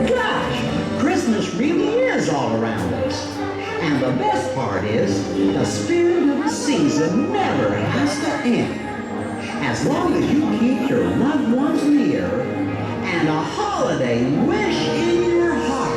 Gosh, Christmas really is all around us. And the best part is, the spirit of the season never has to end. As long as you keep your loved ones near and a holiday wish in your heart.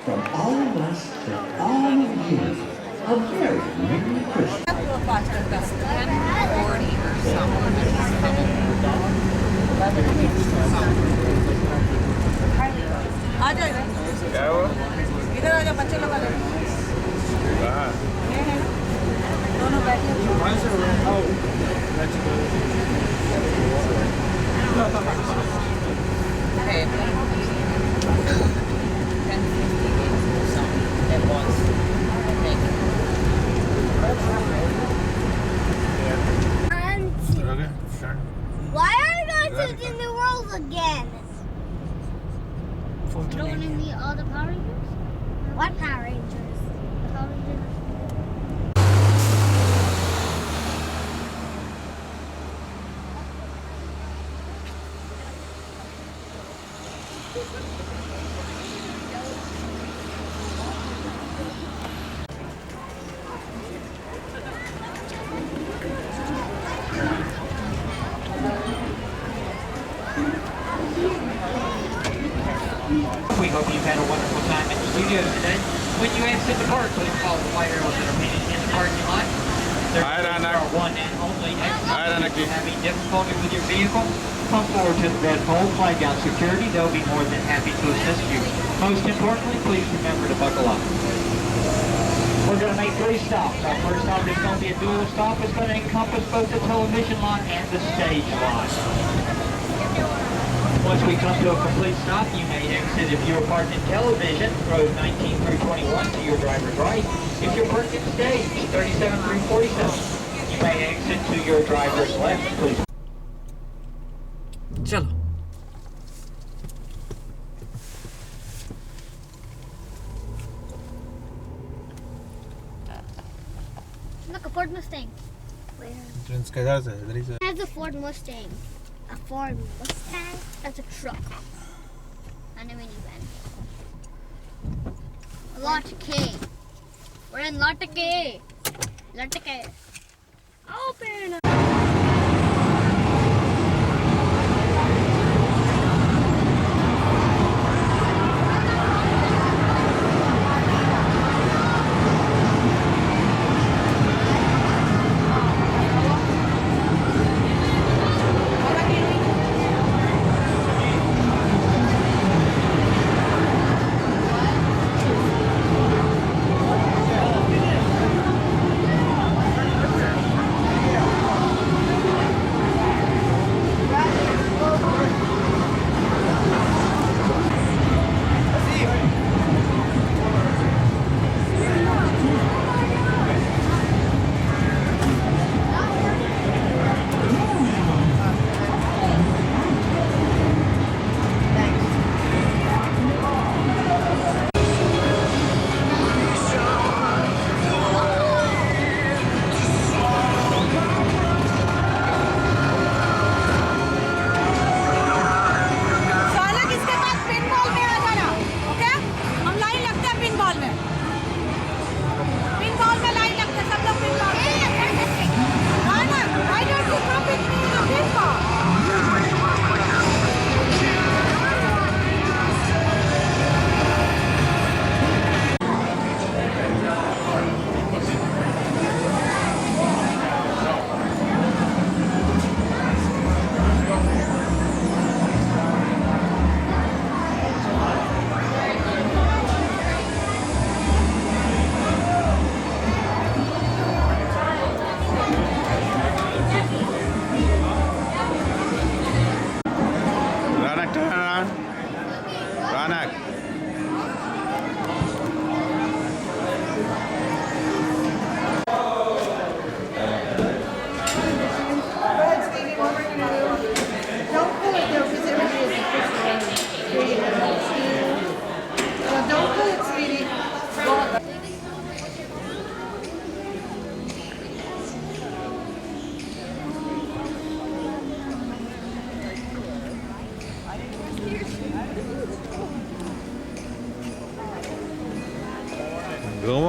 From all of us to all of you, a very Merry Christmas. इधर आ जाओ बच्चे लोग आ जाओ दोनों बैठे Why are you guys in the world again? You don't want to meet all the Power Rangers? What Power Rangers? The Power Rangers. We hope you've had a wonderful time at the studio today. When you exit the park, please follow the white arrows that are painted in the parking lot. There's our one and only exit. If you're having difficulty with your vehicle, come forward to the red pole, flag down security. They'll be more than happy to assist you. Most importantly, please remember to buckle up. We're going to make 3 stops. Our first stop is going to be a dual stop. It's going to encompass both the television lot and the stage lot. Once we come to a complete stop, you may exit if you're parked in television, rows 19 through 21 to your driver's right. If you're parked in stage, 37 through 47, you may exit to your driver's left, please. चलो Look, a Ford Mustang. Where? That's a Ford Mustang. A Ford Mustang? That's a truck. And a minivan. Lot K. We're in Lot K. Lot K. Open!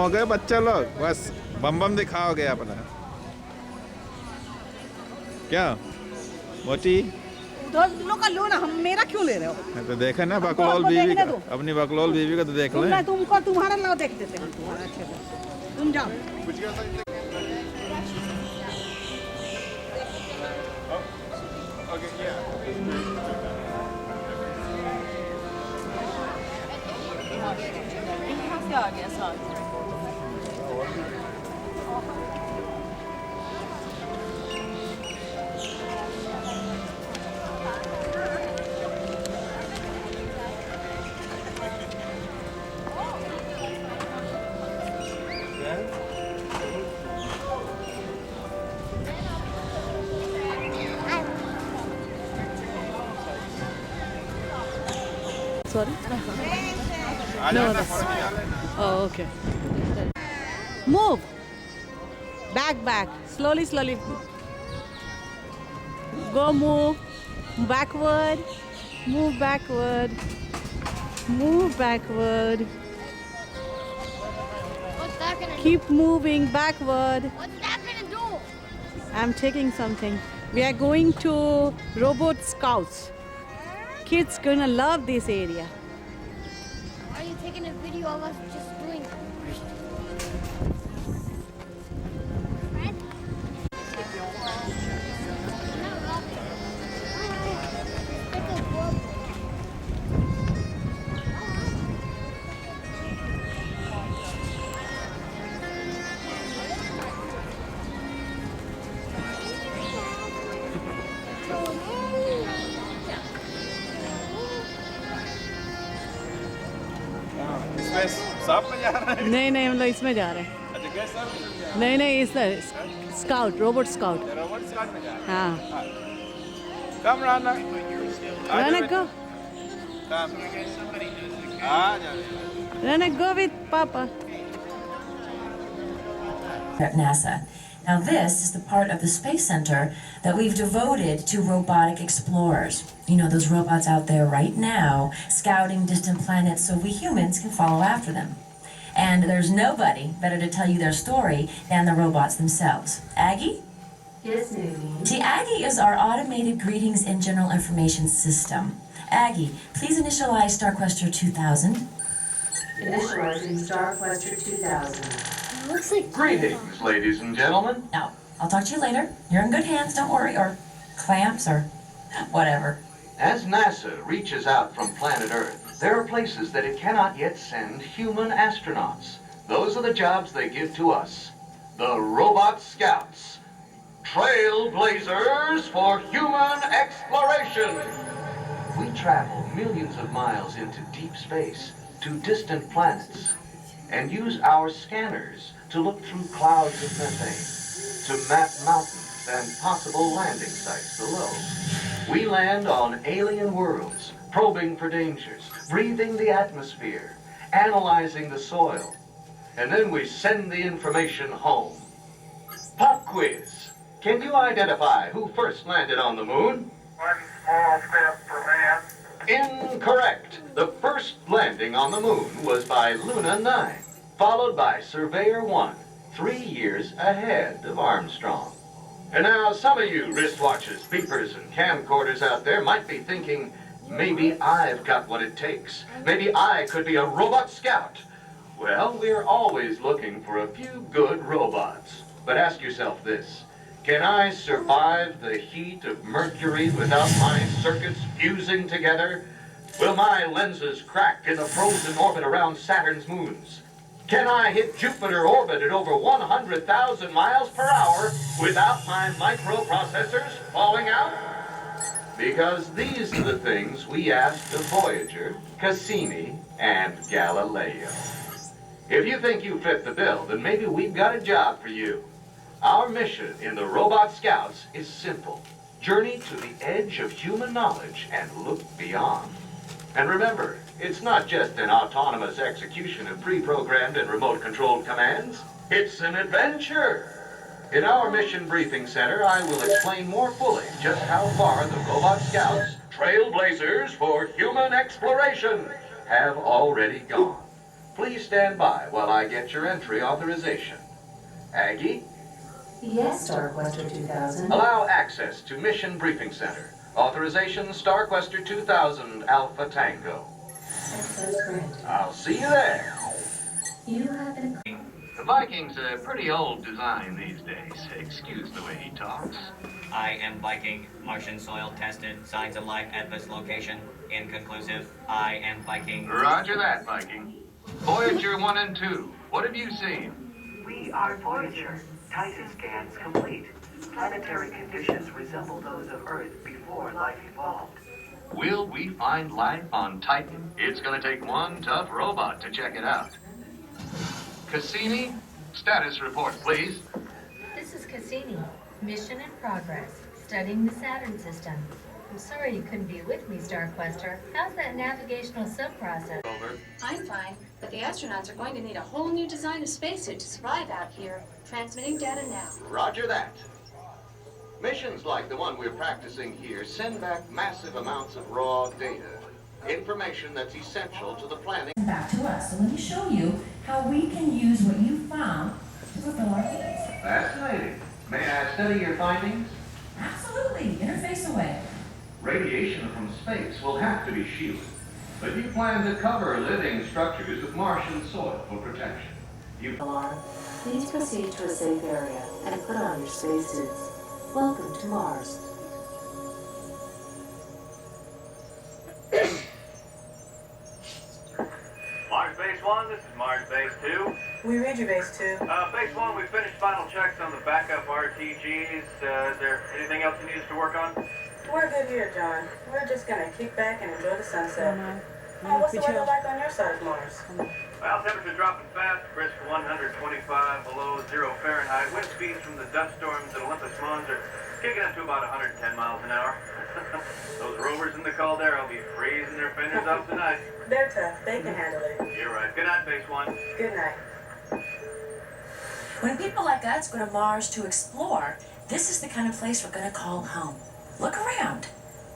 हो गए बच्चे लोग, बस बम बम दिखाओगे अपना। क्या मोटी? उधर लोग का लो ना, हम मेरा क्यों ले रहे हो? तो देखे ना बकलोल हमको बीवी देखने का, दो। अपनी बकलोल बीवी का तो देख ले। तुमको तुम्हारा लाओ, देख देते हैं तुम्हारा अच्छे से। तुम जाओ। यहाँ से आ गया साथ। Sorry? आ No, जाना, that's- Oh, okay. Move. Back. Slowly. Go move. Backward. Move backward. What's that gonna Keep moving backward. do? What's that gonna do? I'm taking something. We are going to Robot Scouts. Kids gonna love this area. Are you taking a video of us just doing it? Right? No, love it. It's a book. इसमें सब में जा रहा है। नहीं हम लोग इसमें जा रहे हैं। अच्छा गैस सब में जा रहा नहीं इस स्काउट, रोबोट स्काउट। है। रोबोट स्काउट में जा रहा हाँ। है। कम रहना। Rana, go. कम। आ जा। Rana, go with Papa. At NASA. Now this is the part of the Space Center that we've devoted to robotic explorers. You know, those robots out there right now scouting distant planets so we humans can follow after them. And there's nobody better to tell you their story than the robots themselves. Aggie? Yes, Nadine. See, Aggie is our automated greetings and general information system. Aggie, please initialize StarQuester 2000. Initializing StarQuester 2000. It looks like Greetings, ladies and gentlemen. No, I'll talk to you later. You're in good hands, don't worry. Or clamps, or whatever. As NASA reaches out from planet Earth, there are places that it cannot yet send human astronauts. Those are the jobs they give to us. The Robot Scouts. Trailblazers for human exploration. We travel millions of miles into deep space to distant planets and use our scanners to look through clouds of methane, to map mountains and possible landing sites below. We land on alien worlds, probing for dangers, breathing the atmosphere, analyzing the soil, and then we send the information home. Pop quiz. Can you identify who first landed on the moon? One small step for man. Incorrect. The first landing on the moon was by Luna 9, followed by Surveyor 1, 3 years ahead of Armstrong. And now some of you wristwatches, beepers, and camcorders out there might be thinking, maybe I've got what it takes. Maybe I could be a robot scout. Well, we're always looking for a few good robots. But ask yourself this. Can I survive the heat of Mercury without my circuits fusing together? Will my lenses crack in the frozen orbit around Saturn's moons? Can I hit Jupiter orbit at over 100,000 miles per hour without my microprocessors falling out? Because these are the things we asked of Voyager, Cassini, and Galileo. If you think you fit the bill, then maybe we've got a job for you. Our mission in the Robot Scouts is simple. Journey to the edge of human knowledge and look beyond. And remember, it's not just an autonomous execution of pre-programmed and remote-controlled commands. It's an adventure. In our Mission Briefing Center, I will explain more fully just how far the Robot Scouts, trailblazers for human exploration, have already gone. Please stand by while I get your entry authorization. Aggie, Yes, Starquester 2000. allow access to Mission Briefing Center. Authorization Starquester 2000 Alpha Tango. Access granted. I'll see you there. You have been... The Viking's a pretty old design these days. Excuse the way he talks. I am Viking. Martian soil tested. Signs of life at this location. Inconclusive. I am Viking. Roger that, Viking. Voyager 1 and 2, what have you seen? We are Voyager. Titan scans complete. Planetary conditions resemble those of Earth before life evolved. Will we find life on Titan? It's gonna take one tough robot to check it out. Cassini, status report, please. This is Cassini. Mission in progress. Studying the Saturn system. I'm sorry you couldn't be with me, Starquester. How's that navigational sub-process? Over. I'm fine, but the astronauts are going to need a whole new design of spacesuit to survive out here. Transmitting data now. Roger that. Missions like the one we're practicing here send back massive amounts of raw data. Information that's essential to the planning. Back to us, so let me show you how we can use what you found to fulfill our needs. Fascinating. May I study your findings? Absolutely, interface away. Radiation from space will have to be shielded, but you plan to cover living structures with Martian soil for protection. Alarm. Please proceed to a safe area and put on your spacesuits. Welcome to Mars. Mars Base 1, this is Mars Base 2. We read your base too. Base 1, we finished final checks on the backup RTGs. Is there anything else you need us to work on? We're good here, John. We're just gonna kick back and enjoy the sunset. What's the weather like on your side of Mars? Well, temperature dropping fast, crisp 125 below 0 Fahrenheit. Wind speeds from the dust storms at Olympus Mons are kicking up to about 110 miles an hour. Those rovers in the Caldera will be freezing their fenders off tonight. They're tough. They can handle it. You're right. Good night, Base 1. Good night. When people like us go to Mars to explore, this is the kind of place we're going to call home. Look around.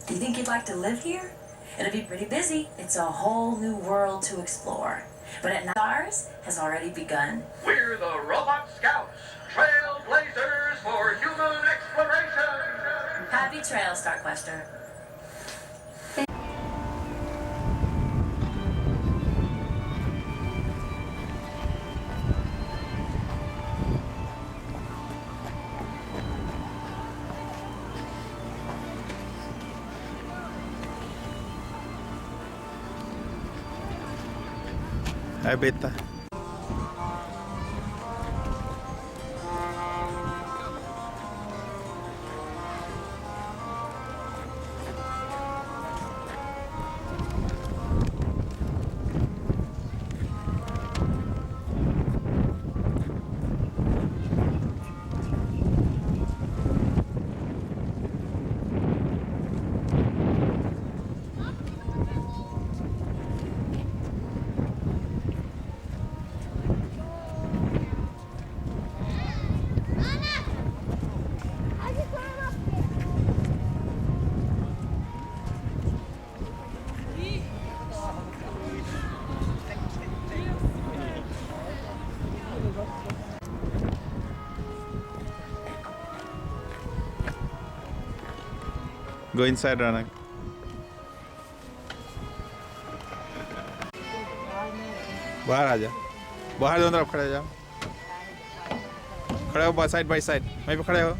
Do you think you'd like to live here? It'll be pretty busy. It's a whole new world to explore. But at night, ours has already begun. We're the Robot Scouts, trailblazers for human exploration. Happy trails, Starquester. Hai beta. Go inside, Ranak. बाहर आ जा, बाहर दोनों तरफ खड़े जाओ, खड़े हो side by side, वहीं पे खड़े हो.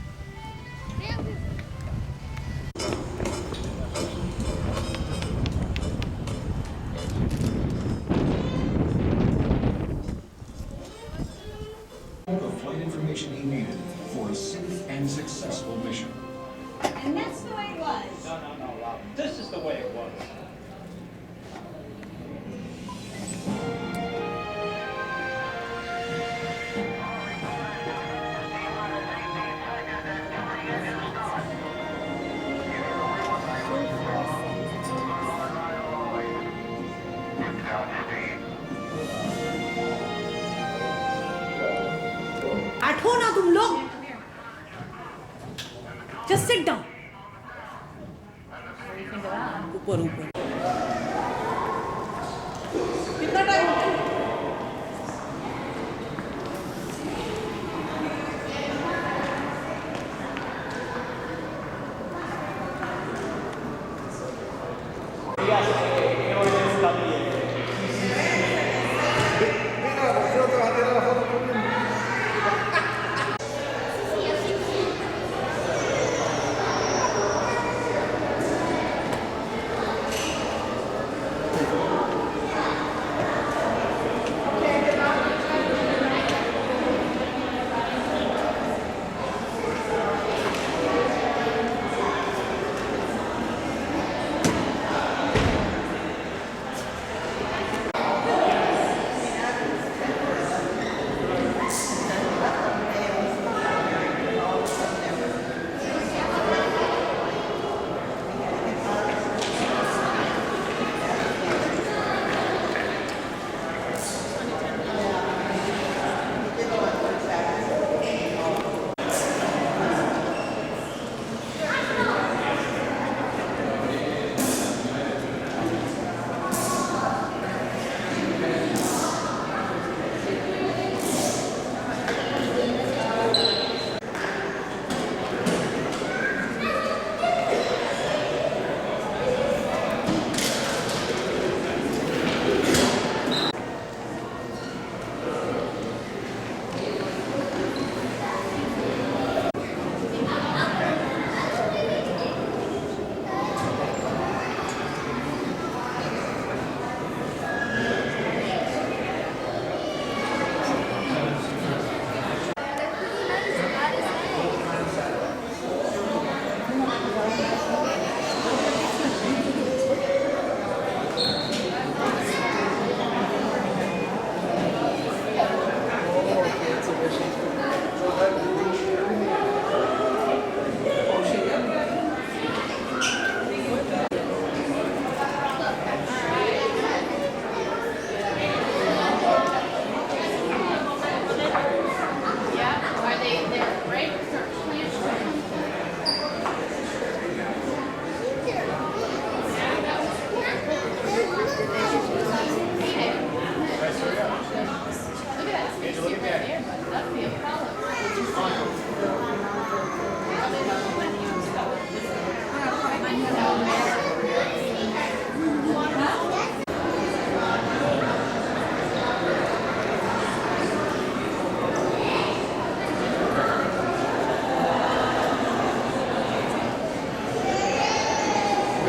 The flight information he needed for a safe and successful mission. And that's the way it was. No. This is the way it was. बैठो ना तुम लोग. Just sit down. ऊपर ऊपर. कितना time?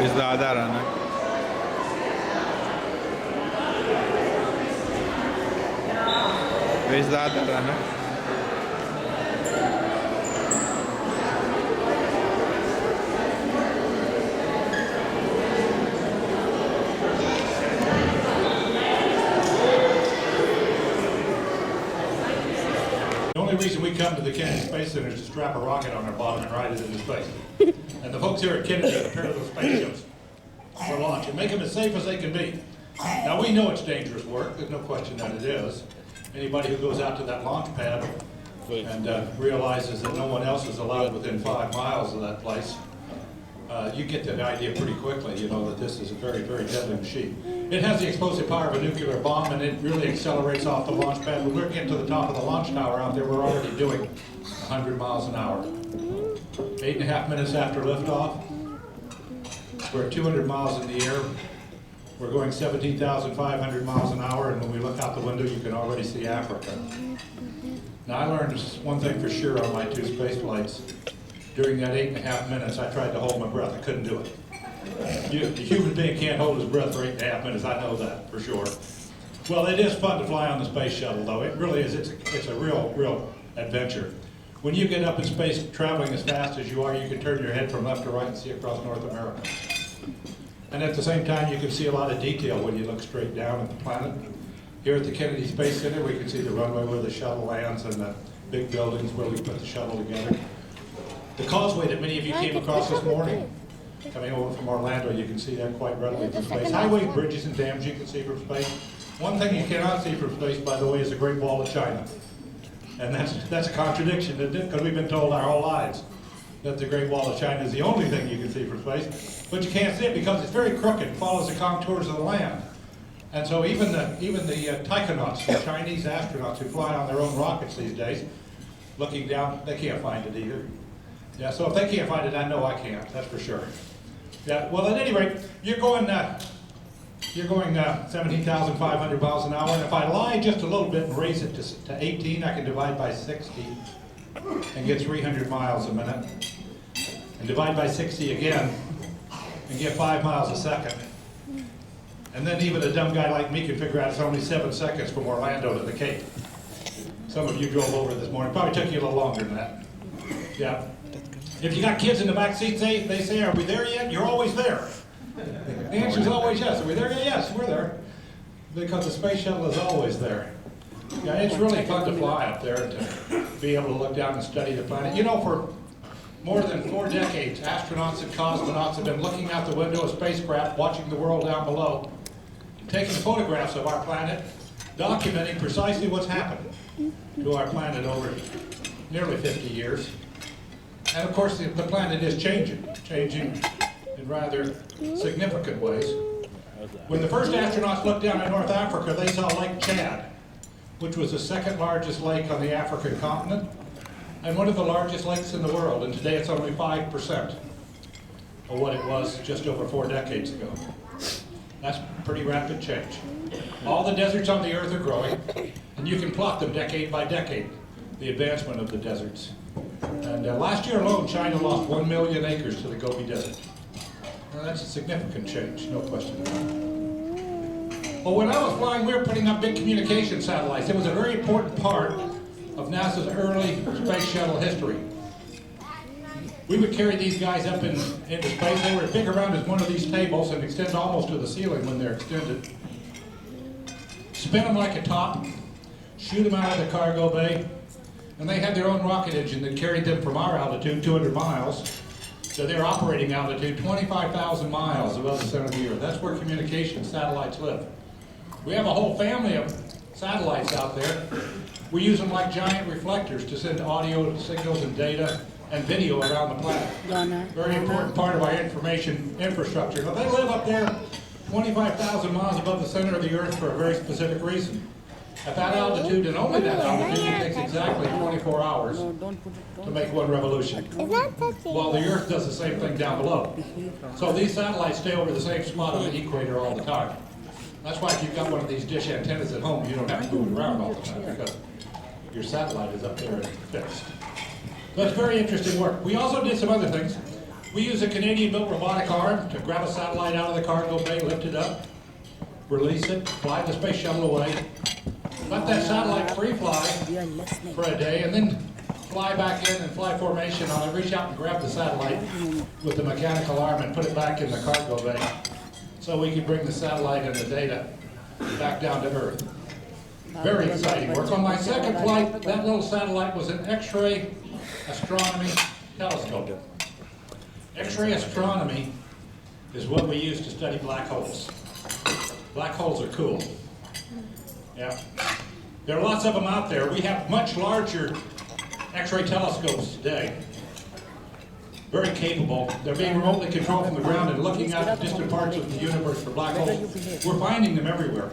Pizdádárának. Pizdádárának. The only reason we come to the Kennedy Space Center is to strap a rocket on our bottom and ride it into space. And the folks here at Kennedy prepare those spaceships for launch and make them as safe as they can be. Now we know it's dangerous work, there's no question that it is. Anybody who goes out to that launch pad and realizes that no one else is allowed within 5 miles of that place, you get the idea pretty quickly, you know, that this is a very, very deadly machine. It has the explosive power of a nuclear bomb, and it really accelerates off the launch pad. When we're getting to the top of the launch tower out there, we're already doing 100 miles an hour. 8.5 minutes after liftoff, we're at 200 miles in the air. We're going 17,500 miles an hour, and when we look out the window, you can already see Africa. Now, I learned one thing for sure on my 2 space flights. During that 8.5 minutes, I tried to hold my breath. I couldn't do it. The human being can't hold his breath for 8.5 minutes. I know that for sure. Well, it is fun to fly on the space shuttle, though. It really is. It's a real adventure. When you get up in space traveling as fast as you are, you can turn your head from left to right and see across North America. And at the same time, you can see a lot of detail when you look straight down at the planet. Here at the Kennedy Space Center, we can see the runway where the shuttle lands and the big buildings where we put the shuttle together. The causeway that many of you came across this morning, coming over from Orlando, you can see that quite readily from space. Highways, bridges, and dams you can see from space. One thing you cannot see from space, by the way, is the Great Wall of China. And that's a contradiction, isn't it? Because we've been told our whole lives that the Great Wall of China is the only thing you can see from space. But you can't see it because it's very crooked. It follows the contours of the land. And so even the taikonauts, the Chinese astronauts who fly on their own rockets these days, looking down, they can't find it either. Yeah, so if they can't find it, I know I can't, that's for sure. Yeah, well, at any rate, you're going 17,500 miles an hour, and if I lie just a little bit and raise it to 18, I can divide by 60 and get 300 miles a minute, and divide by 60 again and get 5 miles a second. And then even a dumb guy like me can figure out it's only 7 seconds from Orlando to the Cape. Some of you drove over this morning, probably took you a little longer than that. Yeah. If you got kids in the back seat, they say, "Are we there yet?" You're always there. The answer is always yes. Are we there yet? Yes, we're there. Because the space shuttle is always there. Yeah, it's really fun to fly up there and to be able to look down and study the planet. You know, for more than 4 decades, astronauts and cosmonauts have been looking out the window of spacecraft, watching the world down below, taking photographs of our planet, documenting precisely what's happened to our planet over nearly 50 years. And of course, the planet is changing in rather significant ways. When the first astronauts looked down at North Africa, they saw Lake Chad, which was the 2nd largest lake on the African continent, and one of the largest lakes in the world. And today it's only 5% of what it was just over 4 decades ago. That's pretty rapid change. All the deserts on the earth are growing, and you can plot them decade by decade, the advancement of the deserts. And last year alone, China lost 1 million acres to the Gobi Desert. Now, that's a significant change, no question about it. Well, when I was flying, we were putting up big communication satellites. It was a very important part of NASA's early space shuttle history. We would carry these guys up into space. They were big around as one of these tables and extend almost to the ceiling when they're extended. Spin them like a top, shoot them out of the cargo bay, and they had their own rocket engine that carried them from our altitude, 200 miles, to their operating altitude, 25,000 miles above the center of the Earth. That's where communication satellites live. We have a whole family of satellites out there. We use them like giant reflectors to send audio signals and data and video around the planet. Very important part of our information infrastructure. Now, they live up there 25,000 miles above the center of the Earth for a very specific reason. At that altitude, and only that altitude, it takes exactly 24 hours to make one revolution, while the Earth does the same thing down below. So these satellites stay over the same spot on the equator all the time. That's why if you've got one of these dish antennas at home, you don't have to move it around all the time, because your satellite is up there and fixed. That's very interesting work. We also did some other things. We use a Canadian-built robotic arm to grab a satellite out of the cargo bay, lift it up, release it, fly the space shuttle away, let that satellite free fly for a day, and then fly back in and fly formation on it, reach out and grab the satellite with the mechanical arm and put it back in the cargo bay so we can bring the satellite and the data back down to Earth. Very exciting work. On my second flight, that little satellite was an X-ray astronomy telescope. X-ray astronomy is what we use to study black holes. Black holes are cool. Yeah. There are lots of them out there. We have much larger X-ray telescopes today. Very capable. They're being remotely controlled from the ground and looking out at distant parts of the universe for black holes. We're finding them everywhere.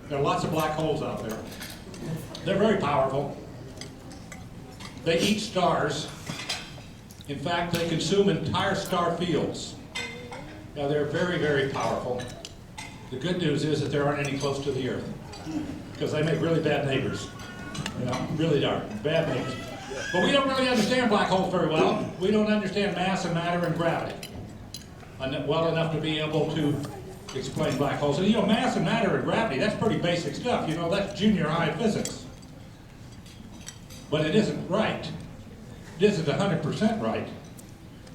There are lots of black holes out there. They're very powerful. They eat stars. In fact, they consume entire star fields. Now, they're very, very powerful. The good news is that there aren't any close to the Earth, because they make really bad neighbors. You know, really dark, bad neighbors. But we don't really understand black holes very well. We don't understand mass and matter and gravity well enough to be able to explain black holes. And you know, mass and matter and gravity, that's pretty basic stuff. You know, that's junior high physics. But it isn't right. It isn't 100% right.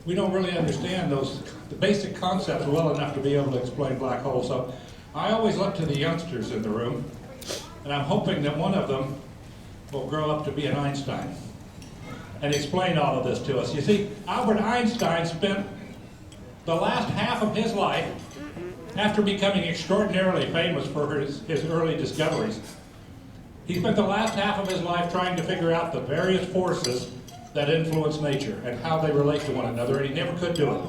We don't really understand the basic concepts well enough to be able to explain black holes. So I always look to the youngsters in the room, and I'm hoping that one of them will grow up to be an Einstein and explain all of this to us. You see, Albert Einstein spent the last half of his life, after becoming extraordinarily famous for his early discoveries, he spent the last half of his life trying to figure out the various forces that influence nature and how they relate to one another, and he never could do it.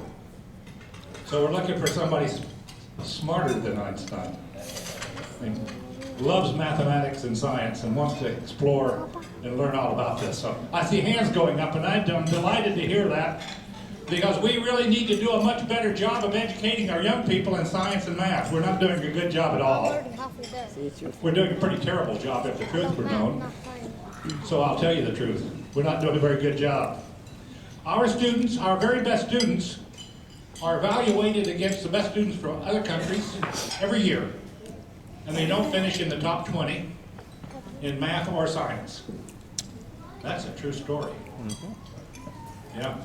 So we're looking for somebody smarter than Einstein. I mean, loves mathematics and science and wants to explore and learn all about this. So I see hands going up, and I'm delighted to hear that, because we really need to do a much better job of educating our young people in science and math. We're not doing a good job at all. We're doing a pretty terrible job, if the truth were known. So I'll tell you the truth. We're not doing a very good job. Our students, our very best students, are evaluated against the best students from other countries every year. And they don't finish in the top 20 in math or science. That's a true story. Yeah.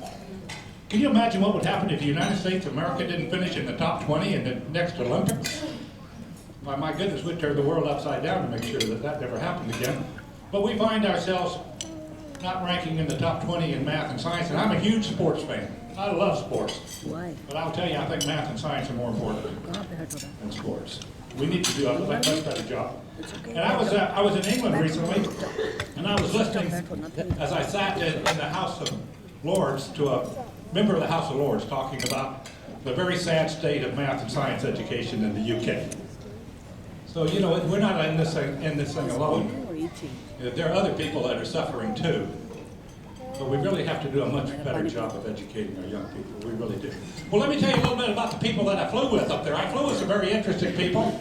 Can you imagine what would happen if the United States of America didn't finish in the top 20 in the next Olympics? Why, my goodness, we'd turn the world upside down to make sure that that never happened again. But we find ourselves not ranking in the top 20 in math and science, and I'm a huge sports fan. I love sports. Why? But I'll tell you, I think math and science are more important than sports. We need to do a much better job. And I was in England recently, and I was listening as I sat in the House of Lords to a member of the House of Lords talking about the very sad state of math and science education in the UK. So, you know, we're not in this thing alone. There are other people that are suffering too. But we really have to do a much better job of educating our young people. We really do. Well, let me tell you a little bit about the people that I flew with up there. I flew with some very interesting people.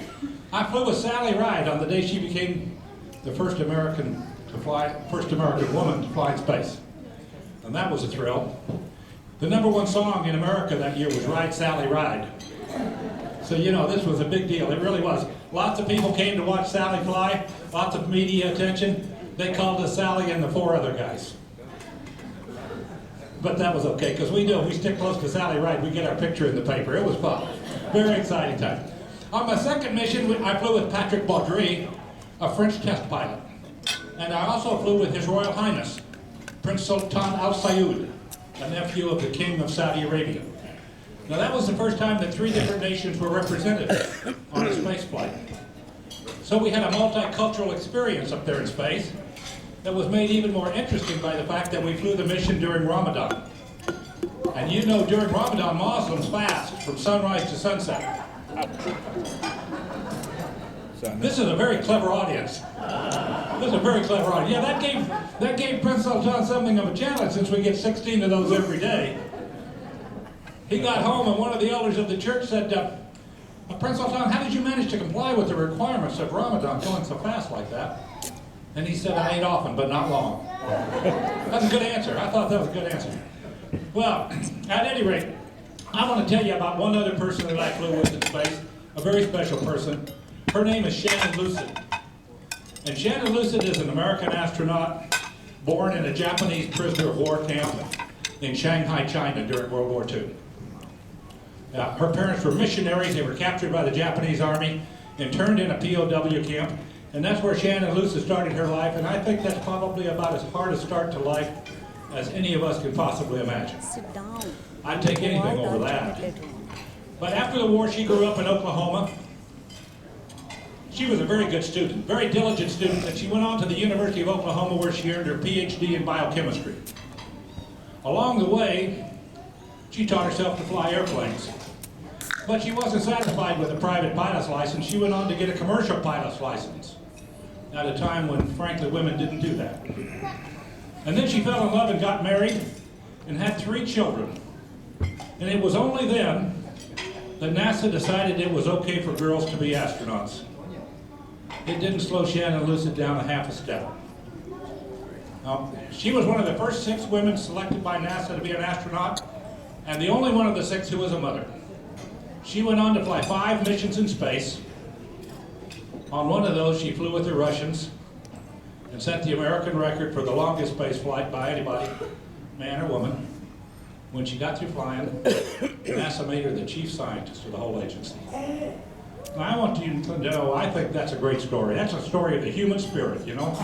I flew with Sally Ride on the day she became the first American woman to fly in space. And that was a thrill. The #1 song in America that year was Ride, Sally, Ride. So, you know, this was a big deal. It really was. Lots of people came to watch Sally fly, lots of media attention. They called us Sally and the 4 other guys. But that was okay, because we stick close to Sally Ride, we get our picture in the paper. It was fun. Very exciting time. On my second mission, I flew with Patrick Baudry, a French test pilot. And I also flew with His Royal Highness, Prince Sultan Al Saud, a nephew of the King of Saudi Arabia. Now that was the first time that 3 different nations were represented on a space flight. So we had a multicultural experience up there in space that was made even more interesting by the fact that we flew the mission during Ramadan. And you know, during Ramadan, Muslims fast from sunrise to sunset. This is a very clever audience. This is a very clever audience. Yeah, that gave Prince Sultan something of a challenge, since we get 16 of those every day. He got home and one of the elders of the church said, Prince Sultan, how did you manage to comply with the requirements of Ramadan going so fast like that? And he said, I ate often, but not long. That's a good answer. I thought that was a good answer. Well, at any rate, I want to tell you about one other person that I flew with in space, a very special person. Her name is Shannon Lucid. And Shannon Lucid is an American astronaut born in a Japanese prisoner of war camp in Shanghai, China during World War II. Her parents were missionaries. They were captured by the Japanese army and turned in a POW camp. And that's where Shannon Lucid started her life. And I think that's probably about as hard a start to life as any of us can possibly imagine. Sit down. I'd take anything over that. But after the war, she grew up in Oklahoma. She was a very good student, very diligent student, and she went on to the University of Oklahoma where she earned her PhD in biochemistry. Along the way, she taught herself to fly airplanes. But she wasn't satisfied with a private pilot's license. She went on to get a commercial pilot's license at a time when, frankly, women didn't do that. And then she fell in love and got married and had 3 children. And it was only then that NASA decided it was okay for girls to be astronauts. It didn't slow Shannon Lucid down a half a step. She was one of the first 6 women selected by NASA to be an astronaut, and the only one of the 6 who was a mother. She went on to fly 5 missions in space. On one of those, she flew with the Russians and set the American record for the longest space flight by anybody, man or woman. When she got through flying, NASA made her the chief scientist of the whole agency. Now, I want you to know, I think that's a great story. That's a story of the human spirit, you know?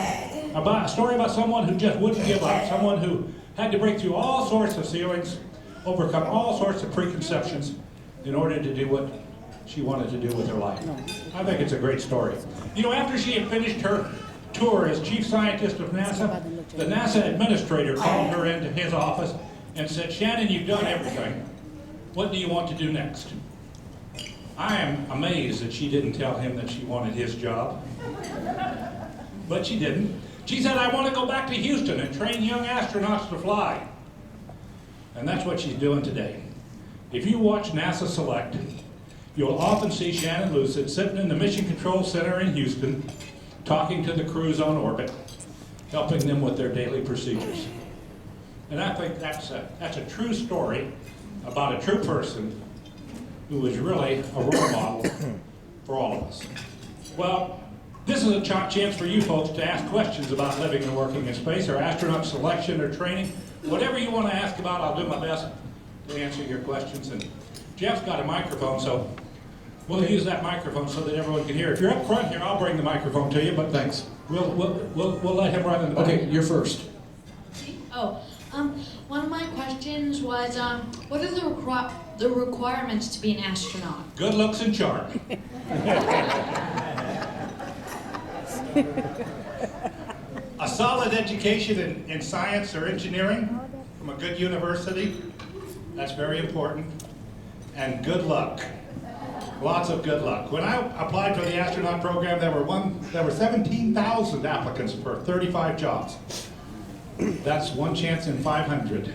A story about someone who just wouldn't give up, someone who had to break through all sorts of ceilings, overcome all sorts of preconceptions in order to do what she wanted to do with her life. I think it's a great story. You know, after she had finished her tour as chief scientist of NASA, the NASA administrator called her into his office and said, "Shannon, you've done everything. What do you want to do next?" I am amazed that she didn't tell him that she wanted his job. But she didn't. She said, "I want to go back to Houston and train young astronauts to fly." And that's what she's doing today. If you watch NASA Select, you'll often see Shannon Lucid sitting in the Mission Control Center in Houston, talking to the crews on orbit, helping them with their daily procedures. And I think that's a true story about a true person who is really a role model for all of us. Well, this is a chance for you folks to ask questions about living and working in space, or astronaut selection or training. Whatever you want to ask about, I'll do my best to answer your questions. And Jeff's got a microphone, so we'll use that microphone so that everyone can hear. If you're up front here, I'll bring the microphone to you, but thanks. We'll let him run in the back. Okay, you're first. One of my questions was, what are the requirements to be an astronaut? Good looks and charm. A solid education in science or engineering from a good university, that's very important. And good luck. Lots of good luck. When I applied for the astronaut program, there were 17,000 applicants for 35 jobs. That's one chance in 500.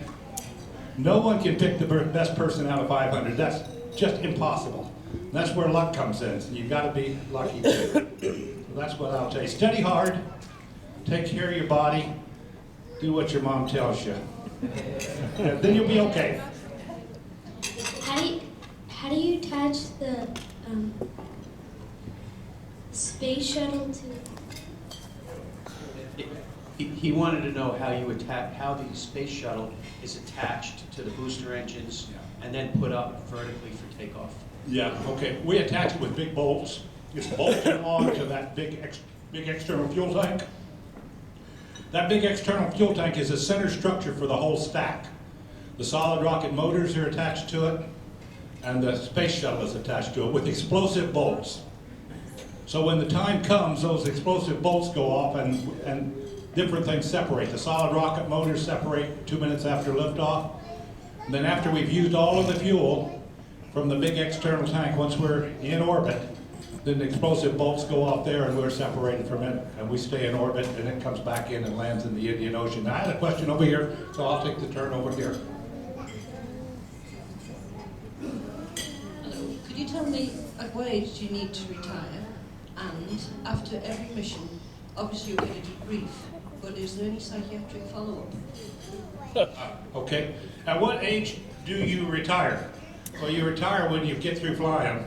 No one can pick the best person out of 500. That's just impossible. That's where luck comes in. So you've got to be lucky too. So that's what I'll tell you. Study hard. Take care of your body. Do what your mom tells you. And then you'll be okay. How do you attach the space shuttle to? He wanted to know how the space shuttle is attached to the booster engines and then put up vertically for takeoff. Yeah, okay. We attach it with big bolts. It's bolted onto that big external fuel tank. That big external fuel tank is a center structure for the whole stack. The solid rocket motors are attached to it, and the space shuttle is attached to it with explosive bolts. So when the time comes, those explosive bolts go off and different things separate. The solid rocket motors separate 2 minutes after liftoff. And then after we've used all of the fuel from the big external tank, once we're in orbit, then the explosive bolts go off there and we're separated from it, and we stay in orbit, and it comes back in and lands in the Indian Ocean. Now, I had a question over here, so I'll take the turn over here. Hello. Could you tell me at what age do you need to retire? And after every mission, obviously you get a debrief. but is there any psychiatric follow-up? Okay. At what age do you retire? Well, you retire when you get through flying,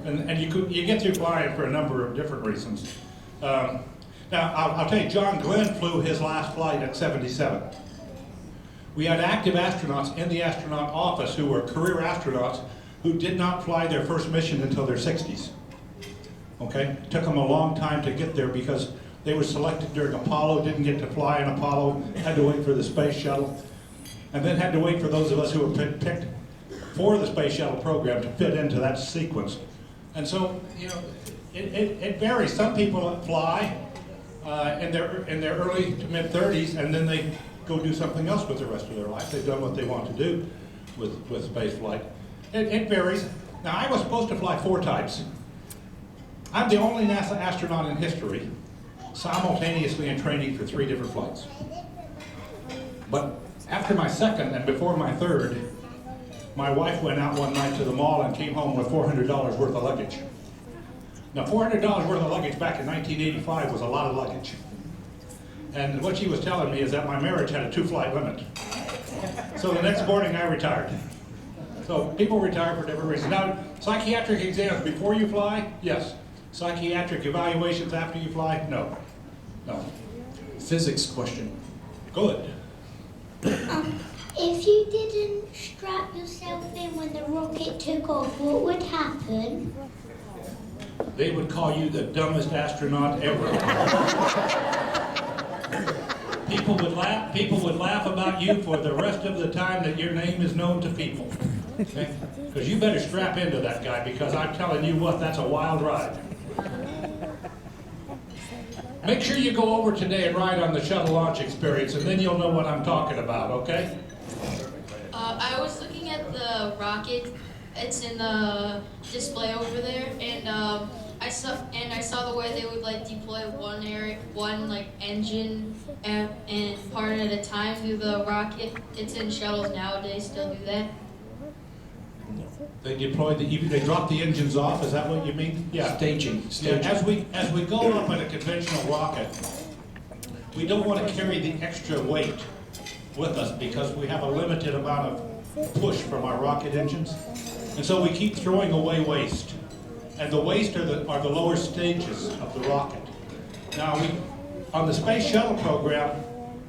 and you get through flying for a number of different reasons. Now, I'll tell you, John Glenn flew his last flight at 77. We had active astronauts in the astronaut office who were career astronauts who did not fly their first mission until their 60s. Okay? It took them a long time to get there because they were selected during Apollo, didn't get to fly in Apollo, had to wait for the space shuttle, and then had to wait for those of us who were picked for the space shuttle program to fit into that sequence. And so, you know, it varies. Some people fly in their early to mid-30s, and then they go do something else with the rest of their life. They've done what they want to do with space flight. It varies. Now, I was supposed to fly 4 times. I'm the only NASA astronaut in history simultaneously in training for 3 different flights. But after my second and before my third, my wife went out one night to the mall and came home with $400 worth of luggage. Now, $400 worth of luggage back in 1985 was a lot of luggage. And what she was telling me is that my marriage had a 2-flight limit. So the next morning I retired. So people retire for different reasons. Now, psychiatric exams before you fly? Yes. Psychiatric evaluations after you fly? No. No. Physics question. Good. If you didn't strap yourself in when the rocket took off, what would happen? They would call you the dumbest astronaut ever. People would laugh about you for the rest of the time that your name is known to people. Okay? Because you better strap into that guy, because I'm telling you what, that's a wild ride. Make sure you go over today and ride on the shuttle launch experience, and then you'll know what I'm talking about, okay? I was looking at the rocket. It's in the display over there, and I saw the way they would like deploy one engine and part at a time through the rocket. It's in shuttles nowadays. Still do that? They they drop the engines off, is that what you mean? Yeah. Staging. Yeah, as we go up in a conventional rocket, we don't want to carry the extra weight with us because we have a limited amount of push from our rocket engines. And so we keep throwing away waste. And the waste are the lower stages of the rocket. Now, on the Space Shuttle program,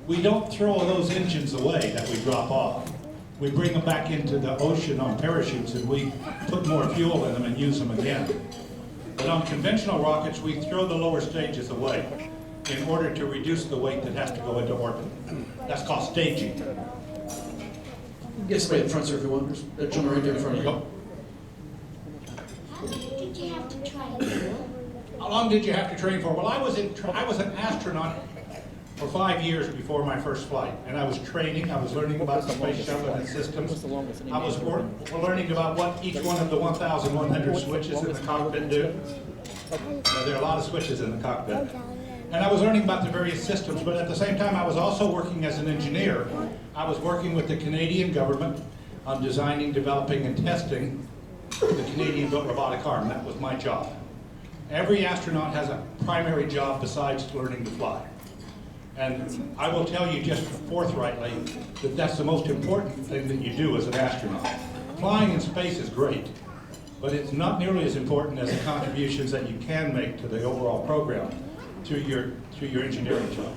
we don't throw those engines away that we drop off. We bring them back into the ocean on parachutes, and we put more fuel in them and use them again. But on conventional rockets, we throw the lower stages away in order to reduce the weight that has to go into orbit. That's called staging. Yes, right in front, sir, if you want. There's a gentleman right there in front of you. How long did you have to train for? How long did you have to train for? Well, I was an astronaut for 5 years before my first flight, and I was training. I was learning about the space shuttle and its systems. I was learning about what each one of the 1,100 switches in the cockpit do. There are a lot of switches in the cockpit. And I was learning about the various systems, but at the same time I was also working as an engineer. I was working with the Canadian government on designing, developing, and testing the Canadian-built robotic arm. That was my job. Every astronaut has a primary job besides learning to fly. And I will tell you just forthrightly that that's the most important thing that you do as an astronaut. Flying in space is great, but it's not nearly as important as the contributions that you can make to the overall program through your engineering job.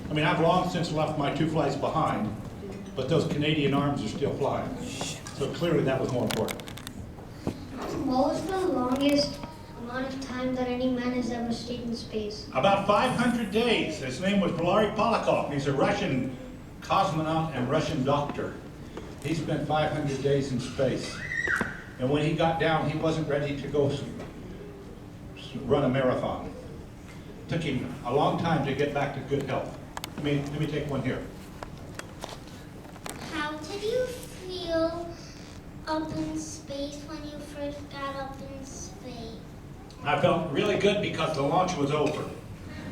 I mean, I've long since left my 2 flights behind, but those Canadian arms are still flying. So clearly that was more important. What was the longest amount of time that any man has ever stayed in space? About 500 days. His name was Valery Polakov. He's a Russian cosmonaut and Russian doctor. He spent 500 days in space. And when he got down, he wasn't ready to go run a marathon. It took him a long time to get back to good health. Let me take one here. How did you feel up in space when you first got up in space? I felt really good because the launch was over.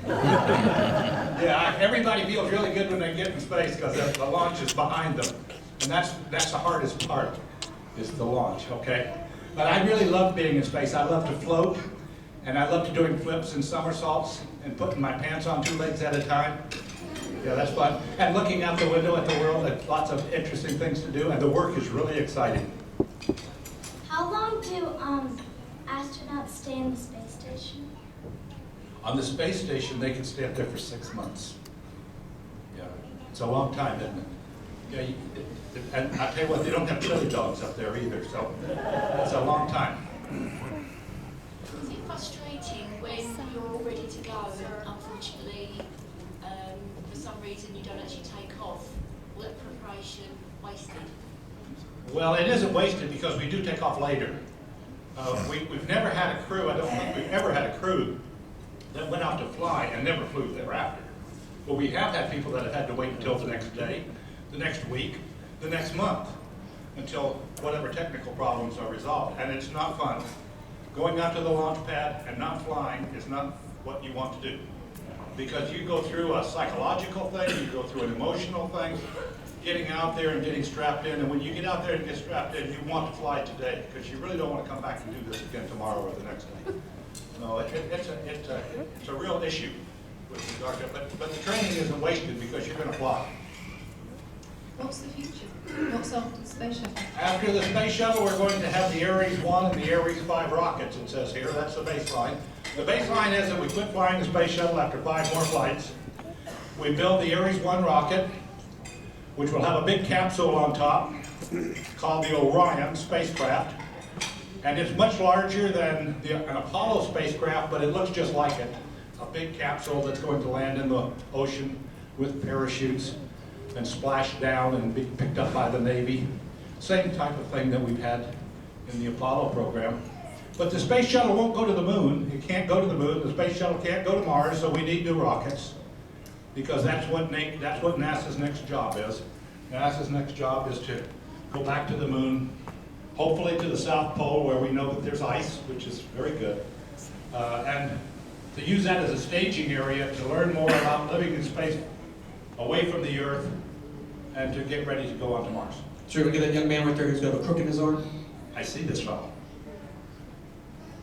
Yeah, everybody feels really good when they get in space because the launch is behind them. And that's the hardest part, is the launch, okay? But I really love being in space. I love to float, and I love doing flips and somersaults and putting my pants on 2 legs at a time. Yeah, that's fun. And looking out the window at the world, there's lots of interesting things to do, and the work is really exciting. How long do astronauts stay in the space station? On the space station, they can stay up there for 6 months. Yeah, it's a long time, isn't it? Yeah, and I tell you what, they don't have chili dogs up there either, so it's a long time. Is it frustrating when you're all ready to go and unfortunately, for some reason you don't actually take off? All that preparation wasted? Well, it isn't wasted because we do take off later. We've never had a crew, I don't think we've ever had a crew that went out to fly and never flew thereafter. But we have had people that have had to wait until the next day, the next week, the next month, until whatever technical problems are resolved. And it's not fun. Going out to the launch pad and not flying is not what you want to do. Because you go through a psychological thing, you go through an emotional thing, getting out there and getting strapped in. And when you get out there and get strapped in, you want to fly today, because you really don't want to come back and do this again tomorrow or the next day. No, it's a real issue with regard to it. But the training isn't wasted because you're going to fly. What's the future? What's after the space shuttle? After the space shuttle, we're going to have the Ares 1 and the Ares 5 rockets, it says here. That's the baseline. The baseline is that we quit flying the space shuttle after 5 more flights. We build the Ares 1 rocket, which will have a big capsule on top called the Orion spacecraft. And it's much larger than an Apollo spacecraft, but it looks just like it. A big capsule that's going to land in the ocean with parachutes and splash down and be picked up by the Navy. Same type of thing that we've had in the Apollo program. But the space shuttle won't go to the moon. It can't go to the moon. The space shuttle can't go to Mars, so we need new rockets, because that's what NASA's next job is. NASA's next job is to go back to the moon, hopefully to the South Pole, where we know that there's ice, which is very good, and to use that as a staging area to learn more about living in space away from the Earth, and to get ready to go on to Mars. Sure, we get that young man right there who's got a crook in his arm. I see this fellow.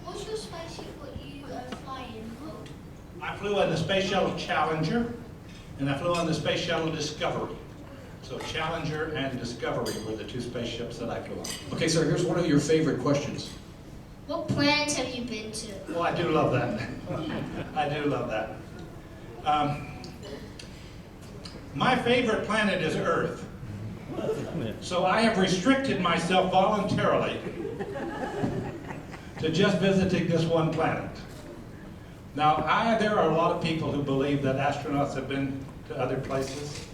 What's your spaceship what you fly in called? I flew on the Space Shuttle Challenger, and I flew on the Space Shuttle Discovery. So Challenger and Discovery were the 2 spaceships that I flew on. Okay, sir, here's one of your favorite questions. What planets have you been to? Well, I do love that. I do love that. My favorite planet is Earth. So I have restricted myself voluntarily to just visiting this one planet. Now, there are a lot of people who believe that astronauts have been to other places.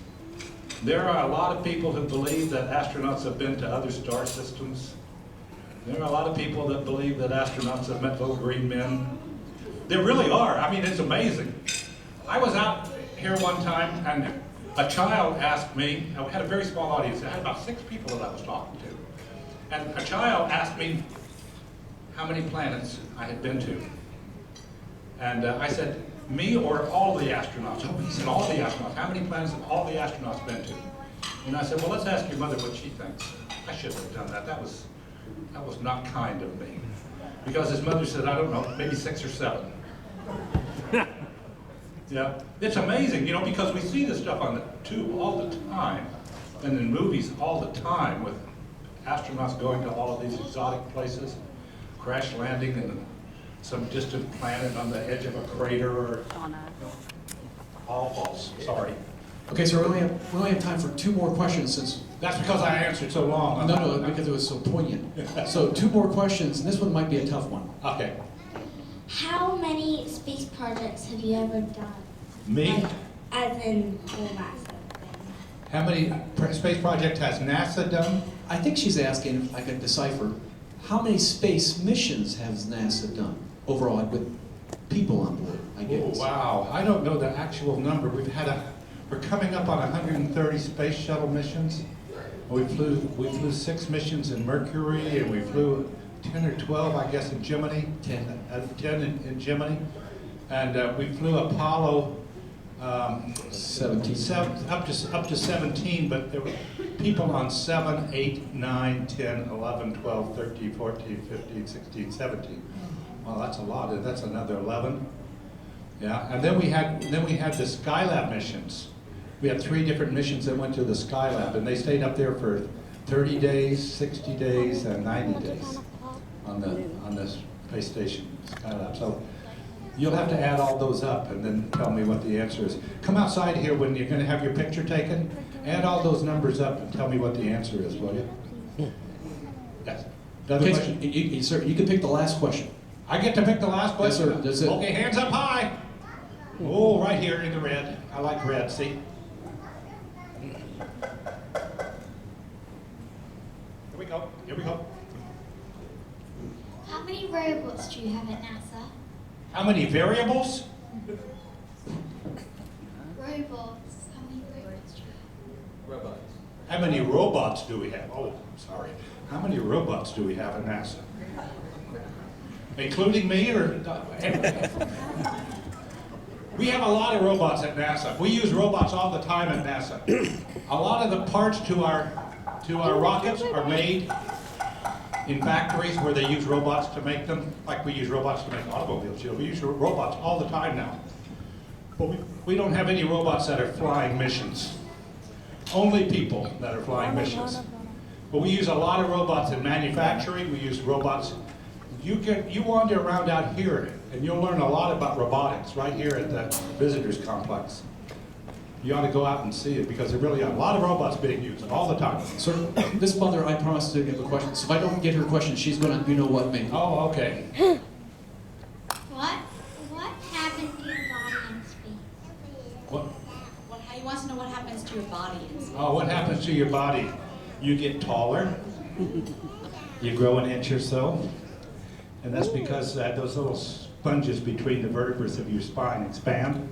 There are a lot of people who believe that astronauts have been to other star systems. There are a lot of people that believe that astronauts have met little green men. There really are. I mean, it's amazing. I was out here one time, and a child asked me, I had a very small audience, I had about 6 people that I was talking to. And a child asked me how many planets I had been to. And I said, me or all the astronauts? Oh, he said, all the astronauts. How many planets have all the astronauts been to? And I said, well, let's ask your mother what she thinks. I shouldn't have done that. That was not kind of me. Because his mother said, I don't know, maybe 6 or 7. Yeah, it's amazing, you know, because we see this stuff on the tube all the time, and in movies all the time, with astronauts going to all of these exotic places, crash landing in some distant planet on the edge of a crater, or all false. Sorry. Okay, so we only have time for 2 more questions since... That's because I answered so long. No, because it was so poignant. So 2 more questions, and this one might be a tough one. Okay. How many space projects have you ever done? Me? Like, as in NASA. How many space projects has NASA done? I think she's asking, if I could decipher, how many space missions has NASA done overall with people on board, I guess? Oh, wow. I don't know the actual number. We're coming up on 130 space shuttle missions. We flew 6 missions in Mercury, and we flew 10 or 12, I guess, in Gemini. 10 in Gemini. And we flew Apollo 17. Up to 17, but there were people on 7, 8, 9, 10, 11, 12, 13, 14, 15, 16, 17. Well, that's a lot. That's another 11. Yeah, and then we had the Skylab missions. We had 3 different missions that went to the Skylab, and they stayed up there for 30 days, 60 days, and 90 days on the space station Skylab. So you'll have to add all those up and then tell me what the answer is. Come outside here when you're going to have your picture taken. Add all those numbers up and tell me what the answer is, will you? Yes. Another question? Sir, you can pick the last question. I get to pick the last question? Yes, sir. That's it. Okay, hands up high. Oh, right here in the red. I like red, see? Here we go. Here we go. How many variables do you have at NASA? How many variables? Variables. How many variables do you have? Robots. How many robots do we have? Oh, sorry. How many robots do we have at NASA? Including me or? We have a lot of robots at NASA. We use robots all the time at NASA. A lot of the parts to our rockets are made in factories where they use robots to make them, like we use robots to make automobiles. We use robots all the time now. But we don't have any robots that are flying missions. Only people that are flying missions. But we use a lot of robots in manufacturing. We use robots. You wander around out here and you'll learn a lot about robotics right here at the visitors complex. You ought to go out and see it because there really are a lot of robots being used all the time. Sir, this mother, I promised to give a question. So if I don't get her question, she's gonna, you know what, me. Oh, okay. What happened to your body in space? He wants to know what happens to your body in space. Oh, what happens to your body? You get taller. You grow an inch or so. And that's because those little sponges between the vertebrae of your spine expand.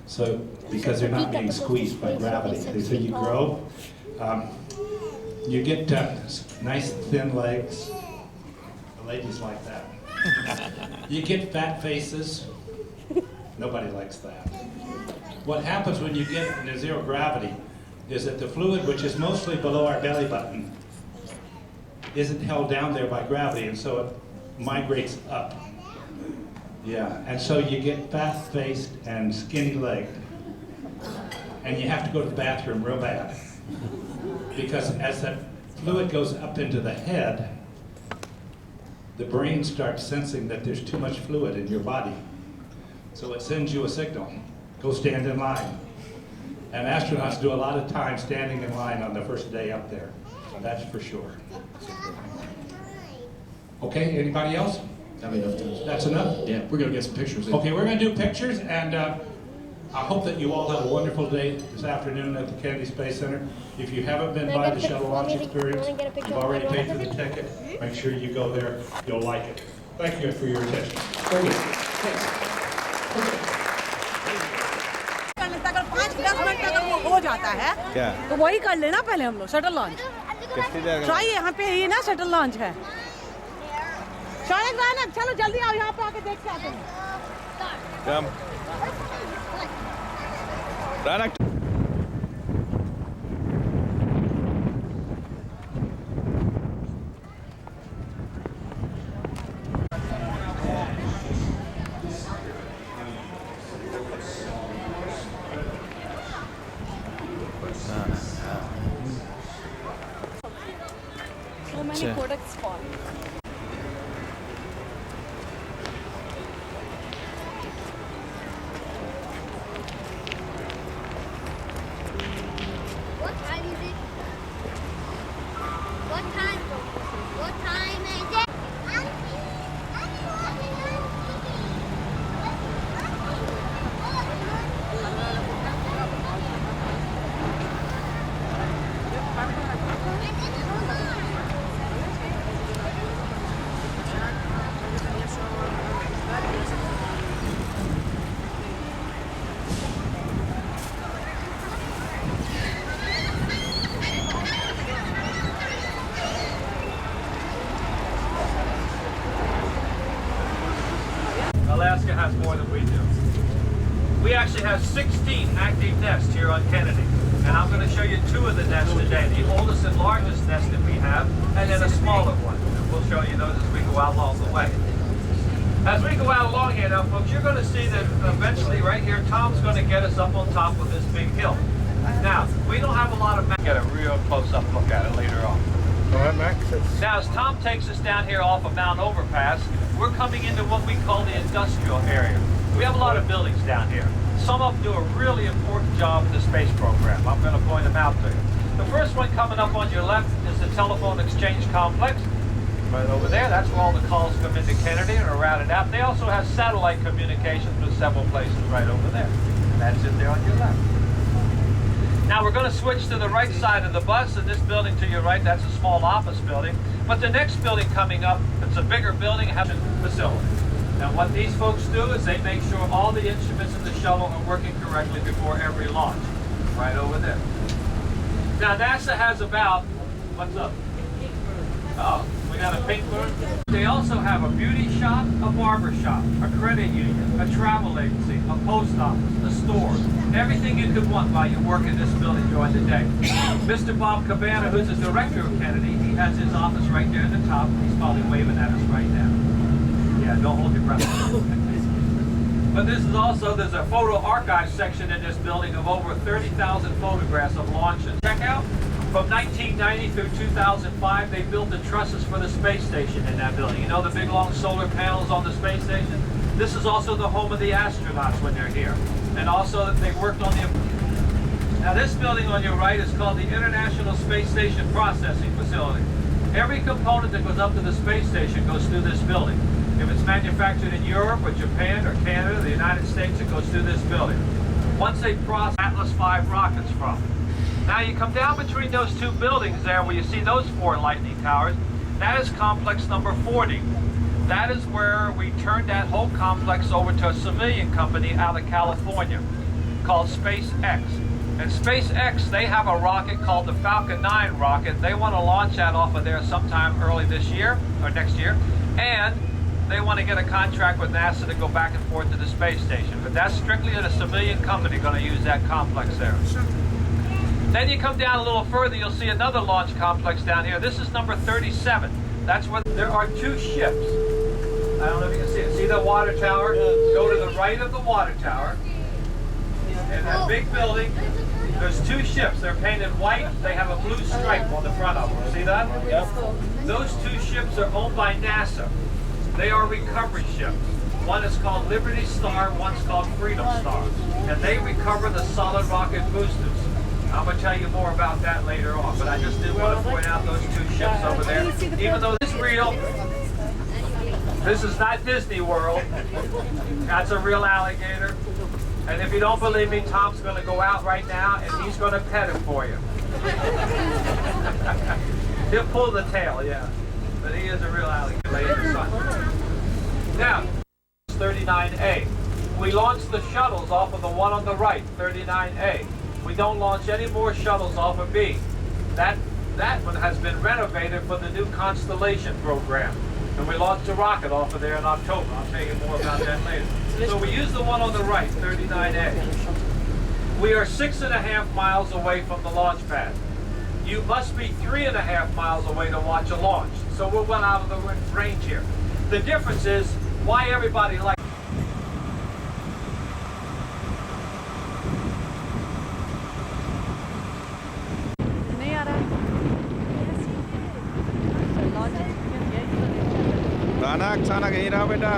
So, because they're not being squeezed by gravity. So you grow. You get nice thin legs. The ladies like that. You get fat faces. Nobody likes that. What happens when you get into zero gravity is that the fluid, which is mostly below our belly button, isn't held down there by gravity, and so it migrates up. Yeah, and so you get fat-faced and skinny-legged. And you have to go to the bathroom real bad. Because as that fluid goes up into the head, the brain starts sensing that there's too much fluid in your body. So it sends you a signal. Go stand in line. And astronauts do a lot of time standing in line on the first day up there. That's for sure. Okay, anybody else? That's enough? Yeah, we're going to get some pictures. Okay, we're going to do pictures, and I hope that you all have a wonderful day this afternoon at the Kennedy Space Center. If you haven't been by the shuttle launch experience, you've already paid for the ticket. Make sure you go there. You'll like it. Thank you for your attention. Very good. Thanks. हो जाता है क्या? तो वही कर लेना पहले हम लोग शटल लॉन्च ट्राई यहाँ पे ही ना शटल लॉन्च है शायद ना चलो जल्दी आओ यहाँ पे आके देख के आते हैं Come. Ranak. So many products for What time is it? What time? What time is it? Alaska has more than we do. We actually have 16 active nests here on Kennedy. And I'm going to show you 2 of the nests today. The oldest and largest nest that we have, and then a smaller one. And we'll show you those as we go out along the way. As we go out along here now, folks, you're going to see that eventually right here, Tom's going to get us up on top of this big hill. Now, we don't have a lot of... Get a real close-up look at it later on. All right, Max. Now, as Tom takes us down here off of Mount Overpass, we're coming into what we call the industrial area. We have a lot of buildings down here. Some of them do a really important job in the space program. I'm going to point them out to you. The first one coming up on your left is the telephone exchange complex. Right over there, that's where all the calls come into Kennedy and are routed out. They also have satellite communications with several places right over there. And that's it there on your left. Now we're going to switch to the right side of the bus, and this building to your right, that's a small office building. But the next building coming up, it's a bigger building, has a facility. Now what these folks do is they make sure all the instruments in the shuttle are working correctly before every launch. Right over there. Now NASA has about, what's up? Oh, we got a pink bird. They also have a beauty shop, a barber shop, a credit union, a travel agency, a post office, a store. Everything you could want while you work in this building during the day. Mr. Bob Cabana, who's the director of Kennedy, he has his office right there at the top. He's probably waving at us right now. Yeah, don't hold your breath. But this is also, there's a photo archive section in this building of over 30,000 photographs of launches. Check out. From 1990 through 2005, they built the trusses for the space station in that building. You know the big long solar panels on the space station? This is also the home of the astronauts when they're here. And also they worked on the... Now this building on your right is called the International Space Station Processing Facility. Every component that goes up to the space station goes through this building. If it's manufactured in Europe or Japan or Canada, the United States, it goes through this building. Once they process Atlas V rockets from. Now you come down between those two buildings there where you see those 4 lightning towers. That is complex number 40. That is where we turned that whole complex over to a civilian company out of California called SpaceX. And SpaceX, they have a rocket called the Falcon 9 rocket. They want to launch that off of there sometime early this year or next year. And they want to get a contract with NASA to go back and forth to the space station. But that's strictly a civilian company going to use that complex there. Then you come down a little further, you'll see another launch complex down here. This is number 37. That's where there are 2 ships. I don't know if you can see it. See the water tower? Go to the right of the water tower. In that big building, there's 2 ships. They're painted white. They have a blue stripe on the front of them. See that? Yep. Those 2 ships are owned by NASA. They are recovery ships. One is called Liberty Star, one's called Freedom Star. And they recover the solid rocket boosters. I'm going to tell you more about that later on, but I just did want to point out those 2 ships over there. Even though this is real, this is not Disney World. That's a real alligator. And if you don't believe me, Tom's going to go out right now and he's going to pet it for you. He'll pull the tail, yeah. But he is a real alligator. Now, 39A. We launched the shuttles off of the one on the right, 39A. We don't launch any more shuttles off of B. That one has been renovated for the new Constellation program. And we launched a rocket off of there in October. I'll tell you more about that later. So we use the one on the right, 39A. We are 6.5 miles away from the launch pad. You must be 3.5 miles away to watch a launch. So we're well out of the range here. The difference is why everybody likes अचानक यहीं रहा बेटा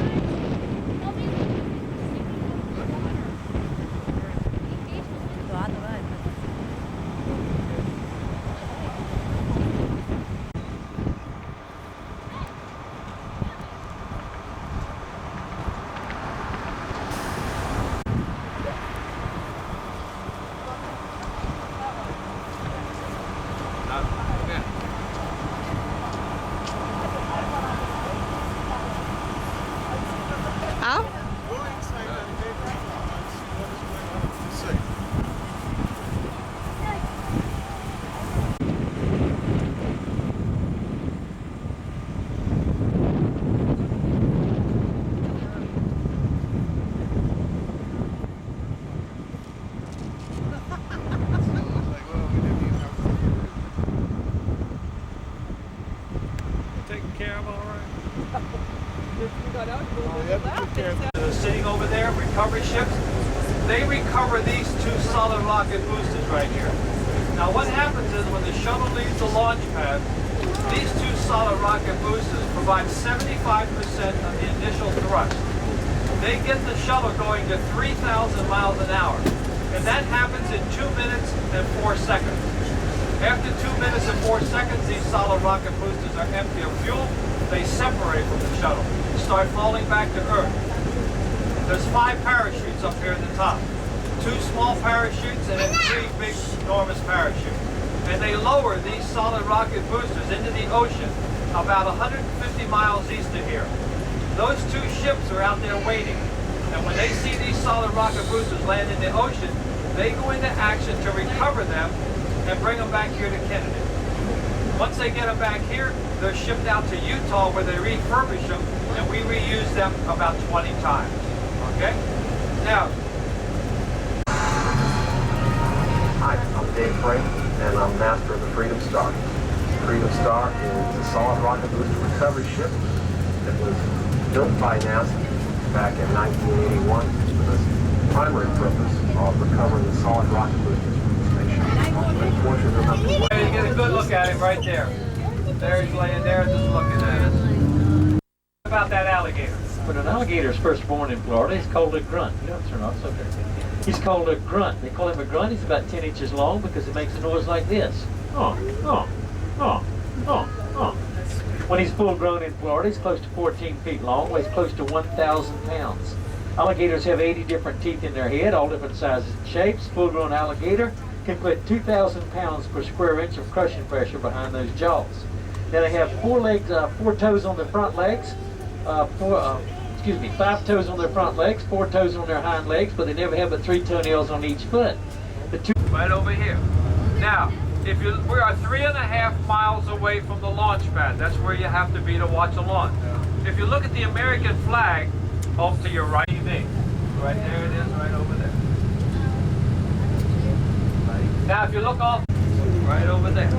Sitting over there, recovery ships. they recover these two solid rocket boosters right here. Now what happens is when the shuttle leaves the launch pad, these two solid rocket boosters provide 75% of the initial thrust. They get the shuttle going to 3,000 miles an hour. And that happens in 2 minutes and 4 seconds. After 2 minutes and 4 seconds, these solid rocket boosters are empty of fuel. They separate from the shuttle and start falling back to Earth. There's 5 parachutes up here at the top. 2 small parachutes and then 3 big, enormous parachutes. And they lower these solid rocket boosters into the ocean about 150 miles east of here. Those 2 ships are out there waiting. And when they see these solid rocket boosters land in the ocean, they go into action to recover them and bring them back here to Kennedy. Once they get them back here, they're shipped out to Utah where they refurbish them and we reuse them about 20 times. Okay? Now, hi, I'm Dave Frank, and I'm master of the Freedom Star. Freedom Star is a solid rocket booster recovery ship that was built by NASA back in 1981 for the primary purpose of recovering the solid rocket boosters from the station. Unfortunately, you get a good look at him right there. There he's laying there just looking at us. What about that alligator? When an alligator is first born in Florida, he's called a grunt. You know, turn off, it's okay. He's called a grunt. They call him a grunt. He's about 10 inches long because he makes a noise like this. When he's full grown in Florida, he's close to 14 feet long, weighs close to 1,000 pounds. Alligators have 80 different teeth in their head, all different sizes and shapes. Full grown alligator can put 2,000 pounds per square inch of crushing pressure behind those jaws. Now they have 4 toes on their front legs, 5 toes on their front legs, 4 toes on their hind legs, but they never have but 3 toenails on each foot. Right over here. Now, we are 3.5 miles away from the launch pad. That's where you have to be to watch a launch. If you look at the American flag, off to your right, right there it is, right over there. Now, if you look off, right over there.